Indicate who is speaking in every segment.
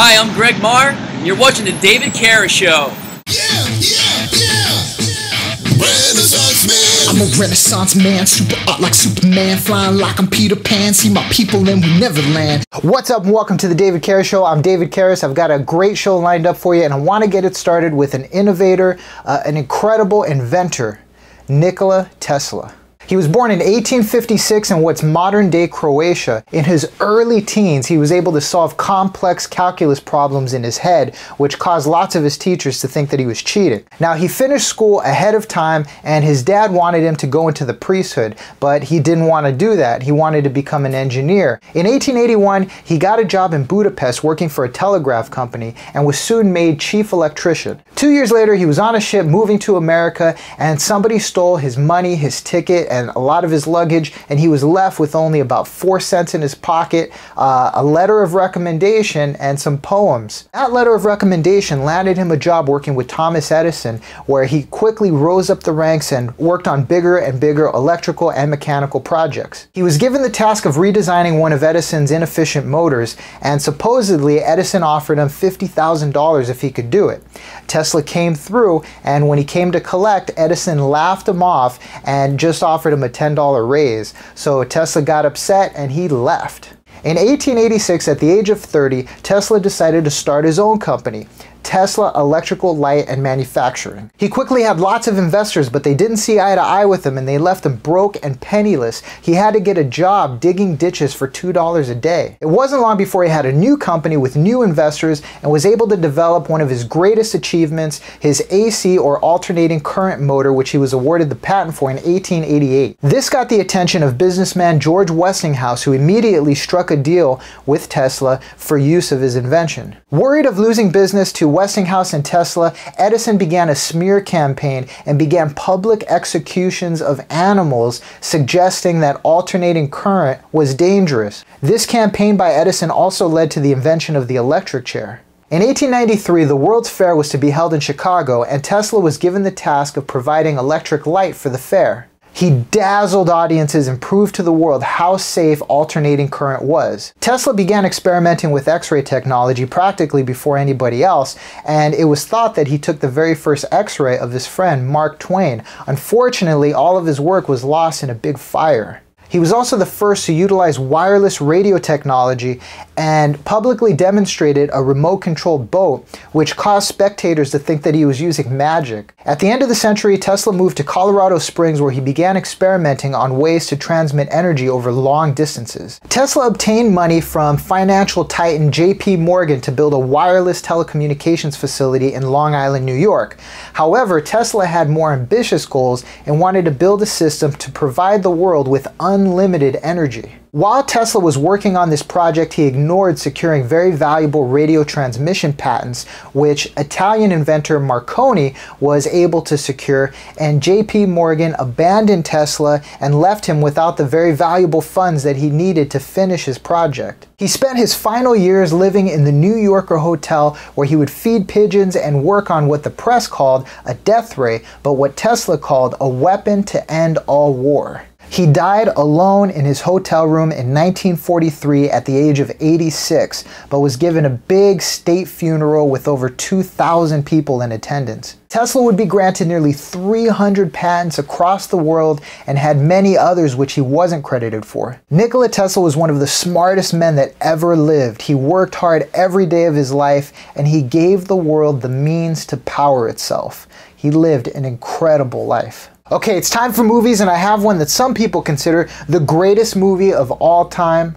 Speaker 1: Hi, I'm Greg Marr, and you're watching the David Carus Show.
Speaker 2: Renaissance man.
Speaker 3: I'm a Renaissance man, super art like Superman, flying like I'm Peter Pan, see my people and we never land.
Speaker 4: What's up and welcome to the David Carus Show. I'm David Carus. I've got a great show lined up for you, and I want to get it started with an innovator, an incredible inventor, Nikola Tesla. He was born in 1856 in what's modern-day Croatia. In his early teens, he was able to solve complex calculus problems in his head, which caused lots of his teachers to think that he was cheating. Now, he finished school ahead of time, and his dad wanted him to go into the priesthood, but he didn't want to do that. He wanted to become an engineer. In 1881, he got a job in Budapest working for a telegraph company and was soon made chief electrician. 2 years later, he was on a ship moving to America, and somebody stole his money, his ticket, and a lot of his luggage, and he was left with only about 4 cents in his pocket, a letter of recommendation, and some poems. That letter of recommendation landed him a job working with Thomas Edison, where he quickly rose up the ranks and worked on bigger and bigger electrical and mechanical projects. He was given the task of redesigning one of Edison's inefficient motors, and supposedly Edison offered him $50,000 if he could do it. Tesla came through, and when he came to collect, Edison laughed him off and just offered him a $10 raise. So Tesla got upset and he left. In 1886, at the age of 30, Tesla decided to start his own company, Tesla Electrical Light and Manufacturing. He quickly had lots of investors, but they didn't see eye to eye with him, and they left him broke and penniless. He had to get a job digging ditches for $2 a day. It wasn't long before he had a new company with new investors and was able to develop one of his greatest achievements, his AC or alternating current motor, which he was awarded the patent for in 1888. This got the attention of businessman George Westinghouse, who immediately struck a deal with Tesla for use of his invention. Worried of losing business to Westinghouse and Tesla, Edison began a smear campaign and began public executions of animals, suggesting that alternating current was dangerous. This campaign by Edison also led to the invention of the electric chair. In 1893, the World's Fair was to be held in Chicago, and Tesla was given the task of providing electric light for the fair. He dazzled audiences and proved to the world how safe alternating current was. Tesla began experimenting with X-ray technology practically before anybody else, and it was thought that he took the very first X-ray of his friend Mark Twain. Unfortunately, all of his work was lost in a big fire. He was also the first to utilize wireless radio technology and publicly demonstrated a remote-controlled boat, which caused spectators to think that he was using magic. At the end of the century, Tesla moved to Colorado Springs, where he began experimenting on ways to transmit energy over long distances. Tesla obtained money from financial titan J.P. Morgan to build a wireless telecommunications facility in Long Island, New York. However, Tesla had more ambitious goals and wanted to build a system to provide the world with unlimited energy. While Tesla was working on this project, he ignored securing very valuable radio transmission patents, which Italian inventor Marconi was able to secure, and J.P. Morgan abandoned Tesla and left him without the very valuable funds that he needed to finish his project. He spent his final years living in the New Yorker hotel, where he would feed pigeons and work on what the press called a death ray, but what Tesla called a weapon to end all war. He died alone in his hotel room in 1943 at the age of 86, but was given a big state funeral with over 2,000 people in attendance. Tesla would be granted nearly 300 patents across the world and had many others which he wasn't credited for. Nikola Tesla was one of the smartest men that ever lived. He worked hard every day of his life, and he gave the world the means to power itself. He lived an incredible life. Okay, it's time for movies, and I have one that some people consider the greatest movie of all time,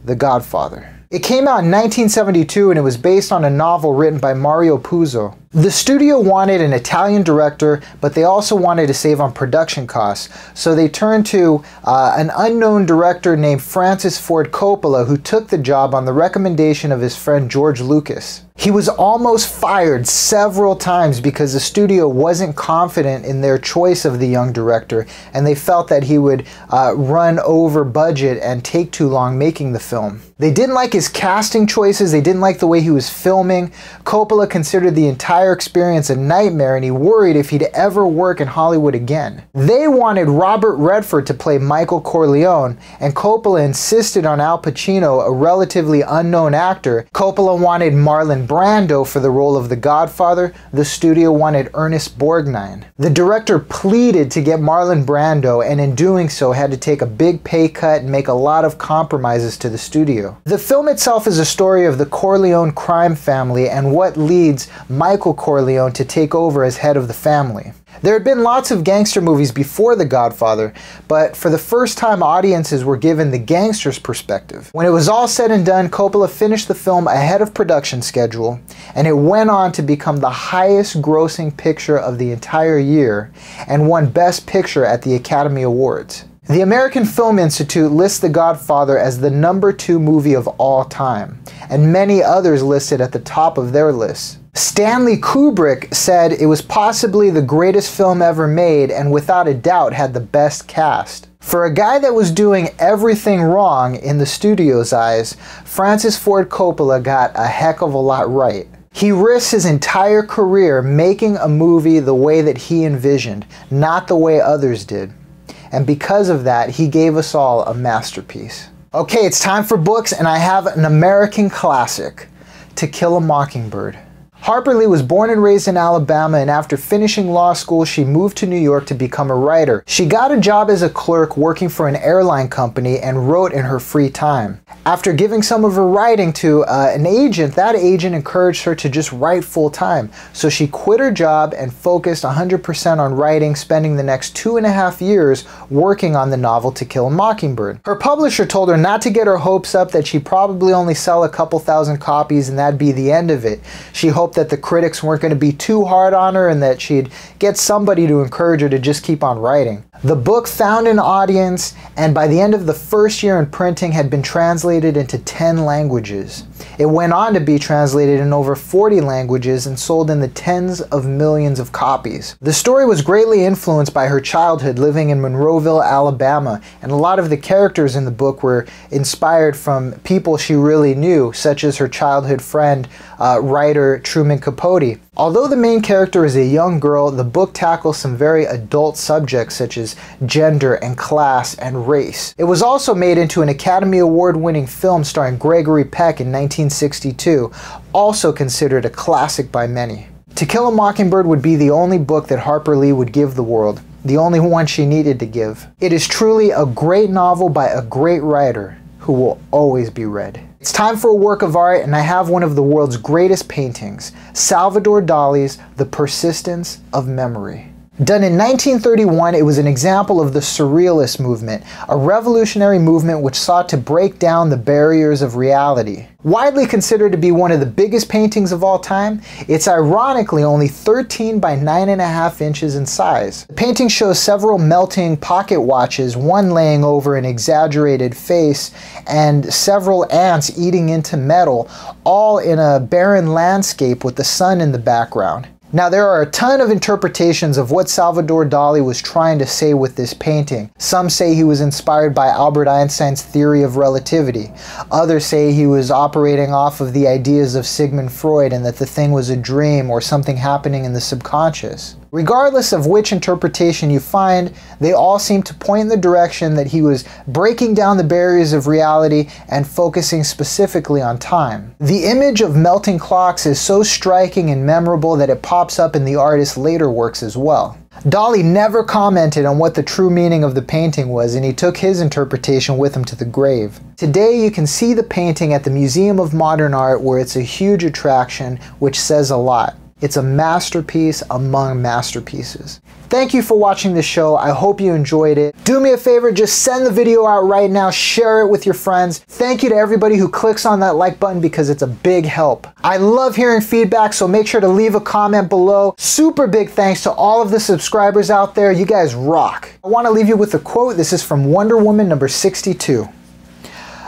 Speaker 4: The Godfather. It came out in 1972, and it was based on a novel written by Mario Puzo. The studio wanted an Italian director, but they also wanted to save on production costs. So they turned to an unknown director named Francis Ford Coppola, who took the job on the recommendation of his friend George Lucas. He was almost fired several times because the studio wasn't confident in their choice of the young director, and they felt that he would run over budget and take too long making the film. They didn't like his casting choices, they didn't like the way he was filming. Coppola considered the entire entire experience a nightmare and he worried if he'd ever work in Hollywood again. They wanted Robert Redford to play Michael Corleone, and Coppola insisted on Al Pacino, a relatively unknown actor. Coppola wanted Marlon Brando for the role of the Godfather. The studio wanted Ernest Borgnine. The director pleaded to get Marlon Brando, and in doing so had to take a big pay cut and make a lot of compromises to the studio. The film itself is a story of the Corleone crime family and what leads Michael Corleone to take over as head of the family. There had been lots of gangster movies before The Godfather, but for the first time audiences were given the gangster's perspective. When it was all said and done, Coppola finished the film ahead of production schedule, and it went on to become the highest grossing picture of the entire year and won Best Picture at the Academy Awards. The American Film Institute lists The Godfather as the #2 movie of all time, and many others listed at the top of their lists. Stanley Kubrick said it was possibly the greatest film ever made and without a doubt had the best cast. For a guy that was doing everything wrong in the studio's eyes, Francis Ford Coppola got a heck of a lot right. He risked his entire career making a movie the way that he envisioned, not the way others did. And because of that, he gave us all a masterpiece. Okay, it's time for books, and I have an American classic, To Kill a Mockingbird. Harper Lee was born and raised in Alabama, and after finishing law school, she moved to New York to become a writer. She got a job as a clerk working for an airline company and wrote in her free time. After giving some of her writing to an agent, that agent encouraged her to just write full time. So she quit her job and focused 100% on writing, spending the next 2.5 years working on the novel To Kill a Mockingbird. Her publisher told her not to get her hopes up, that she'd probably only sell a couple thousand copies and that'd be the end of it. She hoped that the critics weren't going to be too hard on her and that she'd get somebody to encourage her to just keep on writing. The book found an audience, and by the end of the first year in printing had been translated into 10 languages. It went on to be translated in over 40 languages and sold in the tens of millions of copies. The story was greatly influenced by her childhood living in Monroeville, Alabama, and a lot of the characters in the book were inspired from people she really knew, such as her childhood friend, writer Truman Capote. Although the main character is a young girl, the book tackles some very adult subjects such as gender and class and race. It was also made into an Academy Award-winning film starring Gregory Peck in 1962, also considered a classic by many. To Kill a Mockingbird would be the only book that Harper Lee would give the world, the only one she needed to give. It is truly a great novel by a great writer who will always be read. It's time for a work of art, and I have one of the world's greatest paintings, Salvador Dali's The Persistence of Memory. Done in 1931, it was an example of the Surrealist movement, a revolutionary movement which sought to break down the barriers of reality. Widely considered to be one of the biggest paintings of all time, it's ironically only 13 by 9.5 inches in size. The painting shows several melting pocket watches, one laying over an exaggerated face, and several ants eating into metal, all in a barren landscape with the sun in the background. Now, there are a ton of interpretations of what Salvador Dali was trying to say with this painting. Some say he was inspired by Albert Einstein's theory of relativity. Others say he was operating off of the ideas of Sigmund Freud and that the thing was a dream or something happening in the subconscious. Regardless of which interpretation you find, they all seem to point in the direction that he was breaking down the barriers of reality and focusing specifically on time. The image of melting clocks is so striking and memorable that it pops up in the artist's later works as well. Dali never commented on what the true meaning of the painting was, and he took his interpretation with him to the grave. Today you can see the painting at the Museum of Modern Art, where it's a huge attraction, which says a lot. It's a masterpiece among masterpieces. Thank you for watching this show. I hope you enjoyed it. Do me a favor, just send the video out right now, share it with your friends. Thank you to everybody who clicks on that like button because it's a big help. I love hearing feedback, so make sure to leave a comment below. Super big thanks to all of the subscribers out there. You guys rock. I want to leave you with a quote. This is from Wonder Woman number 62.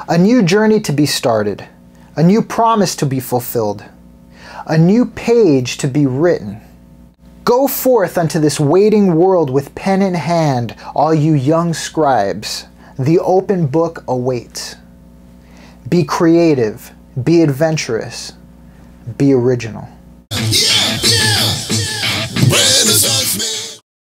Speaker 4: A new journey to be started, a new promise to be fulfilled, a new page to be written. Go forth unto this waiting world with pen in hand, all you young scribes. The open book awaits. Be creative, be adventurous, be original.
Speaker 2: Yeah, yeah. Renaissance man.